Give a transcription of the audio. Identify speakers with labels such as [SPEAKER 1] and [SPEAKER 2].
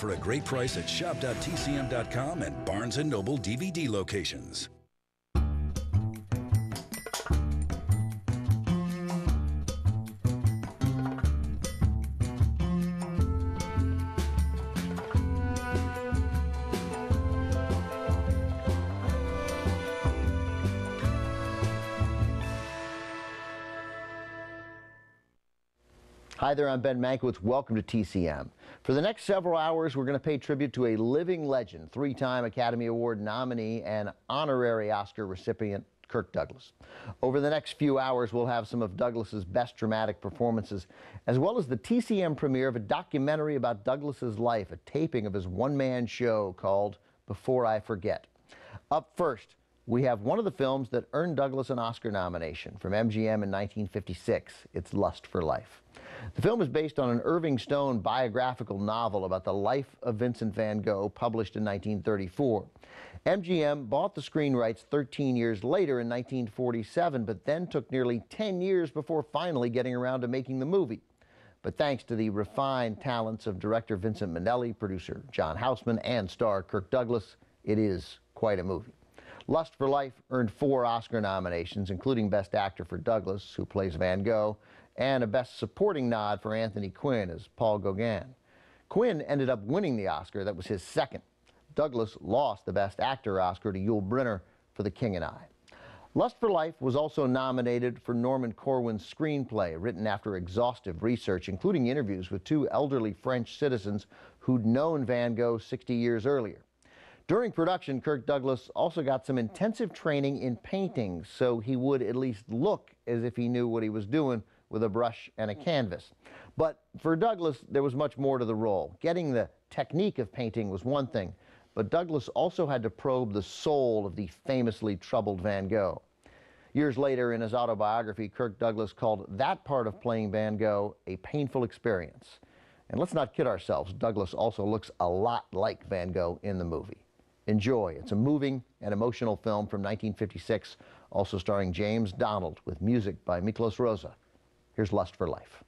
[SPEAKER 1] for a great price at shop.tcm.com and Barnes & Noble DVD locations.
[SPEAKER 2] Hi there, I'm Ben Mankiewicz. Welcome to TCM. For the next several hours, we're going to pay tribute to a living legend, three-time Academy Award nominee and honorary Oscar recipient, Kirk Douglas. Over the next few hours, we'll have some of Douglas's best dramatic performances, as well as the TCM premiere of a documentary about Douglas's life, a taping of his one-man show called Before I Forget. Up first, we have one of the films that earned Douglas an Oscar nomination from MGM in 1956. It's Lust for Life. The film is based on an Irving Stone biographical novel about the life of Vincent van Gogh, published in 1934. MGM bought the screen rights 13 years later in 1947, but then took nearly 10 years before finally getting around to making the movie. But thanks to the refined talents of director Vincent Minnelli, producer John Houseman, and star Kirk Douglas, it is quite a movie. Lust for Life earned 4 Oscar nominations, including Best Actor for Douglas, who plays Van Gogh, and a Best Supporting nod for Anthony Quinn as Paul Gauguin. Quinn ended up winning the Oscar. That was his second. Douglas lost the Best Actor Oscar to Yul Brynner for The King and I. Lust for Life was also nominated for Norman Corwin's screenplay, written after exhaustive research, including interviews with 2 elderly French citizens who'd known Van Gogh 60 years earlier. During production, Kirk Douglas also got some intensive training in painting, so he would at least look as if he knew what he was doing with a brush and a canvas. But for Douglas, there was much more to the role. Getting the technique of painting was one thing, but Douglas also had to probe the soul of the famously troubled Van Gogh. Years later, in his autobiography, Kirk Douglas called that part of playing Van Gogh a painful experience. And let's not kid ourselves, Douglas also looks a lot like Van Gogh in the movie. Enjoy. It's a moving and emotional film from 1956, also starring James Donald, with music by Miklos Rozsa. Here's Lust for Life.